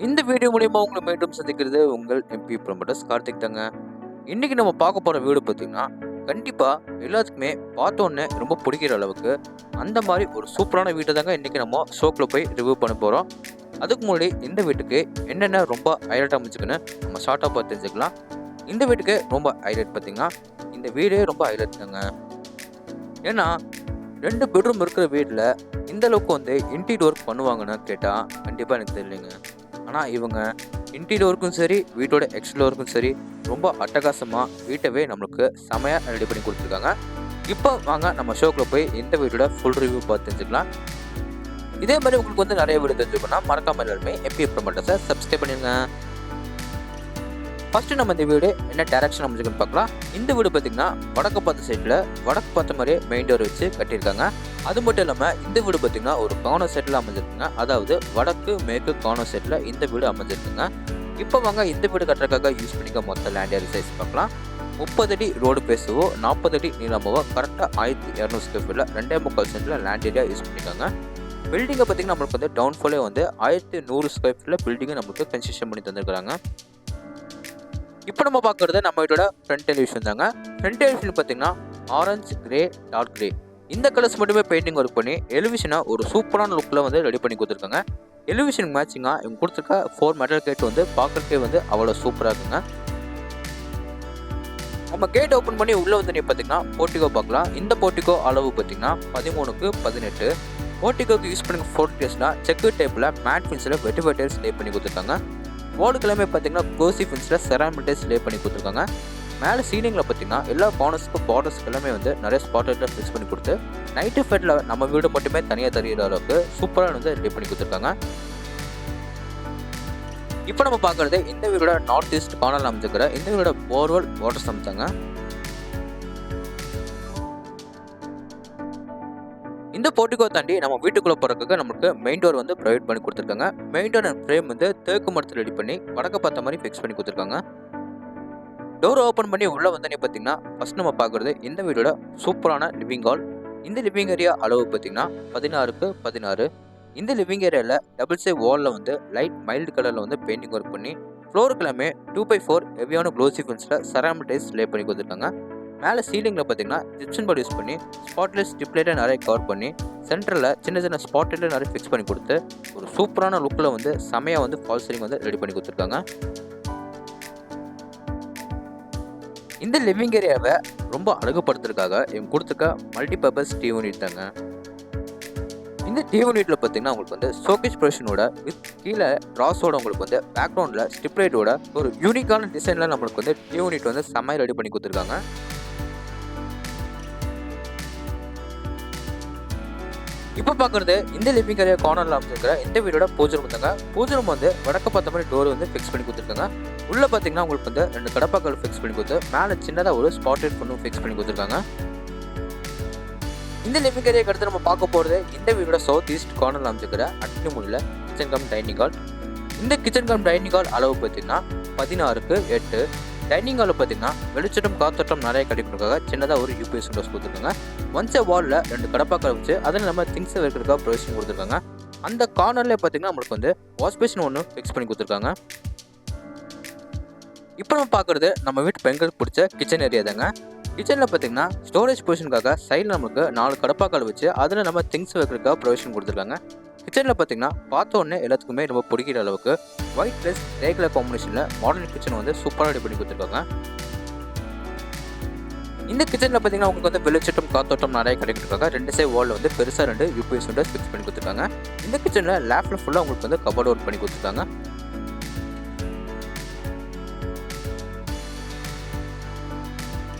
இந்த வீடியோ மூலியமா உங்களை மீண்டும் சந்திக்கிறது உங்கள் எம்பி ப்ரொமோட்டர்ஸ் கார்த்திக் தாங்க. இன்னைக்கு நம்ம பார்க்க போற வீடு பார்த்தீங்கன்னா, கண்டிப்பா எல்லாத்துக்குமே பார்த்தோன்னே ரொம்ப பிடிக்கிற அளவுக்கு அந்த மாதிரி ஒரு சூப்பரான வீட்டை தாங்க இன்னைக்கு நம்ம ஷோக்குள்ள போய் ரிவ்யூ பண்ண போறோம். அதுக்கு முன்னாடி இந்த வீட்டுக்கு என்னென்ன ரொம்ப ஹைலைட் அமைச்சுக்குன்னு நம்ம ஷார்ட்டாக பார்த்து தெரிஞ்சுக்கலாம். இந்த வீட்டுக்கு ரொம்ப ஹைலைட் பார்த்தீங்கன்னா, இந்த வீடே ரொம்ப ஹைலைட் தாங்க. ஏன்னா 2 பெட்ரூம் இருக்கிற வீட்டில் இந்த அளவுக்கு இன்டீரியர் ஒர்க் பண்ணுவாங்கன்னு கேட்டால் கண்டிப்பாக எனக்கு தெரியலைங்க. ஆனால் இவங்க இன்டீரியர் ஒர்க்கும் சரி, வீட்டோட எக்ஸ்டர்னல் ஒர்க்கும் சரி, ரொம்ப அட்டகாசமாக வீட்டவே நம்மளுக்கு செமையாக ரெடி பண்ணி கொடுத்துருக்காங்க. இப்போ வாங்க நம்ம ஷோக்குள்ள போய் இந்த வீட்டோட ஃபுல் ரிவ்யூ பார்த்து தெரிஞ்சுக்கலாம். இதே மாதிரி உங்களுக்கு நிறைய வீடு தெரிஞ்சுக்கணும்னா மறக்காம எல்லாருமே எம்பி ப்ரொமோட்டர்ஸை சப்ஸ்கிரைப் பண்ணிடுங்க. ஃபர்ஸ்ட் நம்ம இந்த வீடு என்ன டைரக்ஷன் அமைச்சிருக்குன்னு பார்க்கலாம். இந்த வீடு பார்த்தீங்கன்னா வடக்கு பார்த்த சைடில் வடக்கு பார்த்த மாதிரியே மெயின் டோர் வச்சு கட்டியிருக்காங்க. அது மட்டும் இல்லாமல் இந்த வீடு பார்த்தீங்கன்னா ஒரு கார்னர் செட்டில் அமைஞ்சிருக்குங்க. அதாவது வடக்கு மேற்கு கார்னர் செட்டில் இந்த வீடு அமைஞ்சிருக்குங்க. இப்போ வாங்க இந்த வீடு கட்டுறதுக்காக யூஸ் பண்ணிக்க மொத்த லேண்ட் ஏரியா சைஸ் பார்க்கலாம். 30 அடி ரோடு பேசுவோ 40 அடி நீளமாவோ கரெக்டாக 1200 ஸ்கொயர் ஃபீட்டில் 2.25 சென்டில் லேண்ட் ஏரியா யூஸ் பண்ணியிருக்காங்க. பில்டிங்கை பார்த்தீங்கன்னா நம்மளுக்கு டவுன்ஃபாலே 1100 ஸ்கொயர் ஃபீட்டில் பில்டிங்கை நம்மளுக்கு கன்ஸ்ட்ரக்ஷன் பண்ணி தந்துருக்காங்க. இப்போ நம்ம பார்க்குறது நம்ம வீட்டோட ஃப்ரண்ட் டெலிவிஷன் தாங்க. ஃப்ரண்ட் டெலிவிஷன் பார்த்தீங்கன்னா ஆரஞ்சு, கிரே, டார்க் கிரே இந்த கலர்ஸ் மட்டுமே பெயிண்டிங் ஒர்க் பண்ணி எலிவிஷனை ஒரு சூப்பரான லுக்கில் ரெடி பண்ணி கொடுத்துருக்காங்க. எலிவிஷனுக்கு மேட்சிங்காக இவங்க கொடுத்துருக்க 4 மெட்டல் கேட் பார்க்குறதுக்கே அவ்வளோ சூப்பராக இருக்குங்க. நம்ம கேட் ஓப்பன் பண்ணி உள்ளே நீ பார்த்தீங்கன்னா போர்ட்டிகோ பார்க்கலாம். இந்த போர்ட்டிகோ அளவு பார்த்தீங்கன்னா 13க்கு 18. போர்ட்டிகோக்கு யூஸ் பண்ணி ஃபோர்டியர்ஸ்னால் செக்கு டைப்பில் மேட் ஃபின்ஸில் வெட்டிஃபைட்டர்ஸ் லே பண்ணி கொடுத்துருக்காங்க. வாலுக்கு பார்த்தீங்கன்னா க்ளோசி ஃபின்ஸில் செராமிட்டைஸ் லே பண்ணி கொடுத்துருக்காங்க. மேலே சீலிங்கில் பார்த்தீங்கன்னா எல்லா கார்னர்ஸ்க்கு பார்டர்ஸ்க்கு எல்லாமே நிறைய ஸ்பாட்லைட்டில் ஃபிக்ஸ் பண்ணி கொடுத்து நைட்டு ஃபெட்டில் நம்ம வீடு மட்டுமே தனியாக தெரிகிற அளவுக்கு சூப்பராக ரெடி பண்ணி கொடுத்துருக்காங்க. இப்போ நம்ம பார்க்குறது இந்த வீடோட நார்த் ஈஸ்ட் கார்னரில் அமைச்சிருக்கிற இந்த வீடோட போர்வெல் வாட்டர் அமைச்சாங்க. இந்த போர்ட்டிகோ தாண்டி நம்ம வீட்டுக்குள்ளே போகிறதுக்கு நமக்கு மெயின் டோர் ப்ரொவைட் பண்ணி கொடுத்துருக்காங்க. மெயின் டோர் அண்ட் ஃப்ரேம் தேக்கு மரத்தில் ரெடி பண்ணி வடக்க பார்த்த மாதிரி ஃபிக்ஸ் பண்ணி கொடுத்துருக்காங்க. டோர் ஓப்பன் பண்ணி உள்ளே நீ பார்த்தீங்கன்னா ஃபர்ஸ்ட் நம்ம பார்க்குறது இந்த வீடோட சூப்பரான லிவிங் ஹால். இந்த லிவிங் ஏரியா அளவு பார்த்தீங்கன்னா 16க்கு 16. இந்த லிவிங் ஏரியாவில் டபுள் சைட் வாலில் லைட் மைல்டு கலரில் பெயிண்டிங் ஒர்க் பண்ணி ஃப்ளோருக்கு எல்லாமே 2x4 ஹெவியான க்ளோசி ஃபின்ஸில் செராமிட்டைஸ் லே பண்ணி கொடுத்துருக்காங்க. மேலே சீலிங்கில் பார்த்தீங்கன்னா ஜிப்சன் போர்டு யூஸ் பண்ணி ஸ்பாட்லைட் ஸ்டிப்லைட்டை நிறைய கவர் பண்ணி சென்டரில் சின்ன சின்ன ஸ்பாட்லைட்டை நிறைய ஃபிக்ஸ் பண்ணி கொடுத்து ஒரு சூப்பரான லுக்கில் செமையாக ஃபால் சீலிங் ரெடி பண்ணி கொடுத்துருக்காங்க. இந்த லிவிங் ஏரியாவை ரொம்ப அழகுபடுத்துறதுக்காக இவங்க கொடுத்துருக்க மல்டிபர்பஸ் டிவி யூனிட் தாங்க. இந்த டிவி யூனிட்டில் பார்த்தீங்கன்னா உங்களுக்கு ஷோகேஸ் ப்ரொவிஷனோட வித் கீழே ட்ராஸோட உங்களுக்கு பேக்ரவுண்டில் ஸ்டிப்லைட்டோட ஒரு யூனிக்கான டிசைனில் நம்மளுக்கு டிவி யூனிட் செம்மையாக ரெடி பண்ணி கொடுத்துருக்காங்க. இப்போ பார்க்குறது இந்த லிவிங் ஏரியா கார்னரில் அமைச்சிருக்கிற இந்த வீடோட பூஜை ரூம் தாங்க. பூஜை ரூம் வடக்க பார்த்த மாதிரி டோர் ஃபிக்ஸ் பண்ணி கொடுத்துருக்காங்க. உள்ளே பார்த்தீங்கன்னா உங்களுக்கு 2 கடப்பாக்கள் ஃபிக்ஸ் பண்ணி கொடுத்து மேலே சின்னதாக ஒரு ஸ்பாட்லைட் ஃபிக்ஸ் பண்ணி கொடுத்துருக்காங்க. இந்த லிவிங் ஏரியாக்கு அடுத்து நம்ம பார்க்க போகிறது இந்த வீடோட சவுத் ஈஸ்ட் கார்னரில் அமைச்சிருக்கிற அட்னி முறையில் கிச்சன் கம் டைனிங் ஹால். இந்த கிச்சன் கம் டைனிங் ஹால் அளவு பார்த்தீங்கன்னா 16க்கு 8. டைனிங் ஹாலில் பார்த்தீங்கன்னா வெளிச்சட்டம் காத்தோட்டம் நிறைய கிடைக்கிறதுக்காக சின்னதாக ஒரு யூபிஎஸ் விண்டோஸ் கொடுத்துருக்காங்க. ஒன்ஸ் வாலில் 2 கடப்பாக்கள் வச்சு அதில் நம்ம திங்ஸை வைக்கிறதுக்காக ப்ரொவிஷன் கொடுத்துருக்காங்க. அந்த கார்னர்லேயே பார்த்தீங்கன்னா நம்மளுக்கு வாஷ் பேஷன் ஒன்று ஃபிக்ஸ் பண்ணி கொடுத்துருக்காங்க. இப்போ நம்ம பார்க்குறது நம்ம வீட்டு பெண்களுக்கு பிடிச்ச கிச்சன் ஏரியா தாங்க. கிச்சனில் பார்த்தீங்கன்னா ஸ்டோரேஜ் பொசிஷனுக்காக சைடில் நமக்கு 4 கடப்பாக்கள் வச்சு அதில் நம்ம திங்ஸ் வைக்கிறதுக்காக ப்ரொவிஷன் கொடுத்துருக்காங்க. கிச்சனில் பார்த்தீங்கன்னா பார்த்த உடனே எல்லாத்துக்குமே ரொம்ப பிடிக்கிற அளவுக்கு ஒயிட் ப்ளஸ் கிரே கலர் காம்பினேஷனில் மாடர்ன் கிச்சன் சூப்பராக ரெடி பண்ணி கொடுத்துருக்காங்க. இந்த கிச்சனில் பார்த்தீங்கன்னா உங்களுக்கு வெளிச்சட்டம் காத்தோட்டம் நிறைய கிடைக்கிறதுக்காக 2 சைட் வாலில் பெருசாக 2 யூபிஎஸ் விண்டோஸ் ஃபிக்ஸ் பண்ணி கொடுத்துருக்காங்க. இந்த கிச்சனில் லேஃப்டில் ஃபுல்லாக உங்களுக்கு கபோர்ட் ஒர்க் பண்ணி கொடுத்துருக்காங்க.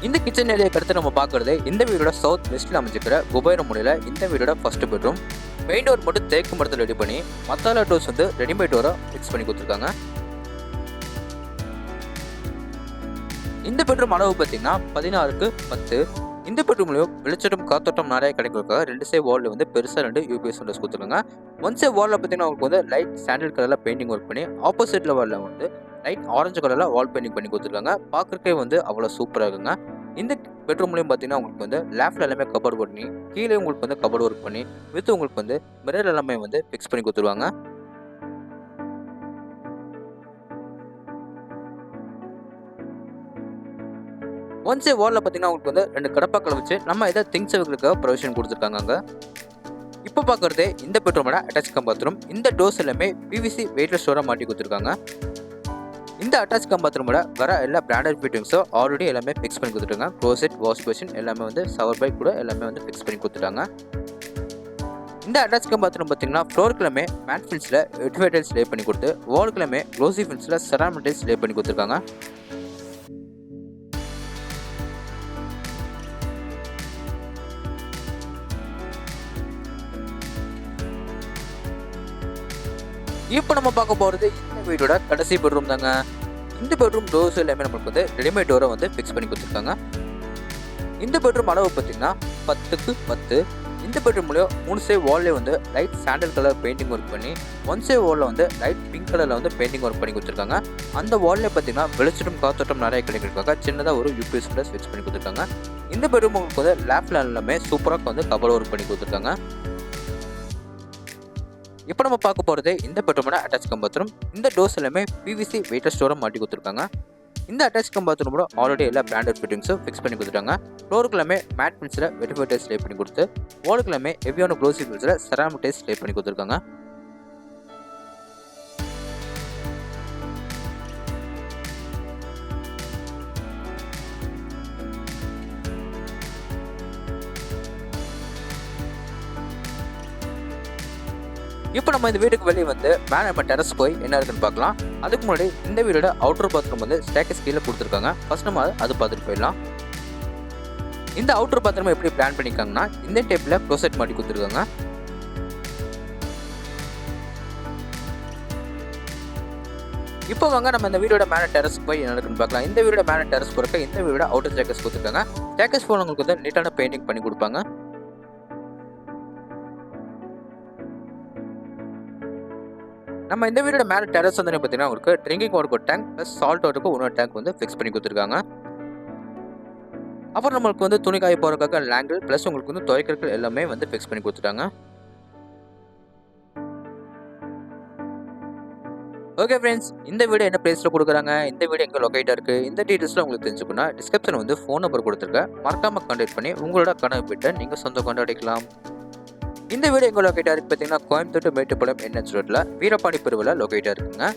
இந்த கிச்சன் ஏரியாக்கு அடுத்து நம்ம பார்க்குறது இந்த வீடோட சவுத் வெஸ்ட்டில் அமைச்சிருக்கிற குபேர முறையில் இந்த வீடோட ஃபர்ஸ்ட் பெட்ரூம். மெயின் டோர் மட்டும் தேக்கு மரத்தில் ரெடி பண்ணி மத்தாலா டோர்ஸ் ரெடிமேட் டோரை ஃபிக்ஸ் பண்ணி கொடுத்துருக்காங்க. இந்த பெட்ரூம் அளவு பார்த்தீங்கன்னா 16க்கு 10. இந்த பெட்ரூம்லையும் வெளிச்சட்டம் காத்தோட்டம் நிறைய கிடைக்கிறதுக்காக 2 சைட் வாலில் பெருசாக 2 யூபிஎஸ் விண்டோஸ் கொடுத்துருக்காங்க. ஒன் சைட் வாலில் பார்த்தீங்கன்னா உங்களுக்கு லைட் சாண்டல் கலரில் பெயிண்டிங் ஒர்க் பண்ணி ஆப்போசிட்டில் வாலில் லைட் ஆரஞ்சு கலரில் வால் பெயிண்டிங் பண்ணி கொடுத்துருக்காங்க. பார்க்குறக்கே அவ்வளோ சூப்பராக இருக்குங்க. இந்த பெட்ரூம்லையும் பார்த்தீங்கன்னா உங்களுக்கு லேஃப்டில் எல்லாமே கபோர்ட் பண்ணி கீழே உங்களுக்கு கபோர்ட் ஒர்க் பண்ணி வித் உங்களுக்கு மிரர் எல்லாமே ஃபிக்ஸ் பண்ணி கொடுத்துருவாங்க. ஒன் சைட் வாலில் பார்த்தீங்கன்னா உங்களுக்கு வந்து 2 கடப்பாக்களை வச்சு நம்ம எதாவது திங்ஸ் வைக்கிறதுக்காக ப்ரொவிஷன் கொடுத்துருக்காங்க அங்கே. இப்போ பார்க்குறது இந்த பெட்ரூமோட அட்டாச் கம் பாத்ரூம். இந்த டோர்ஸ் எல்லாமே பிவிசி வெயிட்லெஸ் டோராக மாட்டி கொடுத்துருக்காங்க. இந்த அட்டாச் கம் பாத்ரூமோட வர எல்லா பிராண்டட் ஃபிட்டிங்ஸும் ஆல்ரெடி எல்லாமே ஃபிக்ஸ் பண்ணி கொடுத்துருக்காங்க. க்ளோசெட், வாஷ் பேஷன் எல்லாமே வந்து ஷவர் பை கூட எல்லாமே வந்து ஃபிக்ஸ் பண்ணி கொடுத்துட்டாங்க. இந்த அட்டாச் கம் பாத்ரூம் பார்த்தீங்கன்னா ஃப்ளோருக்குலாமே மேட் ஃபில்ஸில் வெட்டிஃபை டைல்ஸ் லே பண்ணி கொடுத்து, வாலுக்குலாமே க்ளோசி ஃபில்ஸில் செராமிக் டைல்ஸ் லே பண்ணி கொடுத்துருக்காங்க. இப்போ நம்ம பார்க்க போகிறது இந்த வீடோட கடைசி பெட்ரூம் தாங்க. இந்த பெட்ரூம் டோர்ஸ் எல்லாமே நம்மளுக்கு வந்து ரெடிமேட் டோரை வந்து ஃபிக்ஸ் பண்ணி கொடுத்துருக்காங்க. இந்த பெட்ரூம் அளவு பார்த்தீங்கன்னா 10க்கு 10. இந்த பெட்ரூம்லேயும் 3 சைடு வால்லே வந்து light sandal colour painting work பண்ணி, 1 சைடு வாலில் வந்து லைட் பிங்க் கலரில் வந்து பெயிண்டிங் ஒர்க் பண்ணி கொடுத்துருக்காங்க. அந்த வால்லே பார்த்தீங்கன்னா வெளிச்சட்டும் காத்தோட்டம் நிறைய கிடைக்கிறதுக்காக சின்னதாக ஒரு யூபிஎஸ் ப்ளஸ் ஃபிக்ஸ் பண்ணி கொடுத்துருக்காங்க. இந்த பெட்ரூம் உங்களுக்கு வந்து லேப்ல எல்லாமே சூப்பராக வந்து கவர் ஒர்க் பண்ணி கொடுத்துருக்காங்க. இப்போ நம்ம பார்க்க போகிறது இந்த பெட்ரூமோட அட்டாச் கம் பாத்ரூம். இந்த டோர்ஸ் எல்லாமே பிவிசி வெயிட்லெஸ் டோராக மாட்டி கொடுத்துருக்காங்க. இந்த அட்டாச் கம் பாத்ரூமோட ஆல்ரெடி எல்லா பிராண்டட் ஃபிட்டிங்ஸும் ஃபிக்ஸ் பண்ணி கொடுத்துட்டாங்க. ஃப்ளோருக்கு எல்லாமே மேட் ஃபில்ஸில் வெட்டிஃபை டைல்ஸ் லே பண்ணி கொடுத்து, வாலுக்கு எல்லாமே ஹெவியான க்ளோசி ஃபில்ஸில் செராமிக் டைல்ஸ் லே பண்ணி கொடுத்துருக்காங்க. இப்போ நம்ம இந்த வீட்டுக்கு வெளியே வந்து மேலே நம்ம டெரஸ் போய் என்ன இருக்குன்னு பார்க்கலாம். அதுக்கு முன்னாடி இந்த வீடோட அவுட்டர் பாத்ரூம் வந்து ஸ்டேக்கஸ் கீழே கொடுத்துருக்காங்க. ஃபர்ஸ்ட் நம்ம அது பார்த்துட்டு போயிடலாம். இந்த அவுட்டர் பாத்ரூம் எப்படி பிளான் பண்ணியிருக்காங்கன்னா இந்த டைப்பில் க்ளோசெட் மாட்டி கொடுத்துருக்காங்க. இப்போ வாங்க நம்ம இந்த வீடோட மேலே டெரஸ் போய் என்ன இருக்குன்னு பார்க்கலாம். இந்த வீடோட மேலே டெரஸ் போகிறக்க இந்த வீடோட அவுட்டர் ஸ்டேக்கஸ் கொடுத்துருக்காங்க. ஸ்டேக்கஸ் போனவங்களுக்கு வந்து நீட்டான பெயிண்டிங் பண்ணி கொடுப்பாங்க. நம்ம இந்த வீடோட மேலே டெரஸ் வந்து பார்த்தீங்கன்னா உங்களுக்கு ட்ரிங்கிங் வாட்டருக்கு ஒரு டேங்க் ப்ளஸ் சால்ட் வாட்டருக்கு இன்னொரு டேங்க் வந்து ஃபிக்ஸ் பண்ணி கொடுத்துருக்காங்க. அப்புறம் நம்மளுக்கு வந்து துணி காய போகிறதுக்காக லேங்கிள் ப்ளஸ் உங்களுக்கு வந்து துவைக்கிறதுக்கு எல்லாமே வந்து ஃபிக்ஸ் பண்ணி கொடுத்துட்டாங்க. ஓகே ஃப்ரெண்ட்ஸ், இந்த வீடு என்ன பிளேஸில் கொடுக்குறாங்க, இந்த வீடு எங்கே லொக்கேட்டாக இருக்குது, இந்த டீட்டெயில்ஸ்லாம் உங்களுக்கு தெரிஞ்சுக்கணும்னா டிஸ்கிரிப்ஷனில் வந்து ஃபோன் நம்பர் கொடுத்துருக்கேன். மறக்காமல் கான்டாக்ட் பண்ணி உங்களோட கனவு வீட்டை நீங்கள் சொந்தம் கொண்டாடிக்கலாம். இந்த வீடு எங்கே லொக்கேட்டாக இருக்குது பார்த்தீங்கன்னா கோயம்புத்தூர் மேட்டுப்பாளையம் NH ரோட்டில் வீரபாண்டி பிரிவில் லொக்கேட்டாக இருக்குங்க.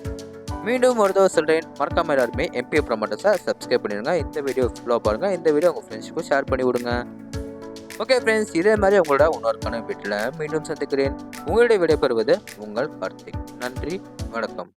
மீண்டும் ஒரு தடவை சொல்கிறேன், மறக்காமல் எல்லாருமே MP ப்ரமோட்டர்ஸை சப்ஸ்கிரைப் பண்ணிடுங்க. இந்த வீடியோ ஃபுல்லாக பாருங்கள். இந்த வீடியோ உங்கள் ஃப்ரெண்ட்ஸுக்கும் ஷேர் பண்ணி விடுங்க. ஓகே ஃப்ரெண்ட்ஸ், இதே மாதிரி உங்களோட இன்னொரு வீட்டில் மீண்டும் சந்திக்கிறேன். உங்களுடைய விடைபெறுவது உங்கள் கார்த்திக். நன்றி, வணக்கம்.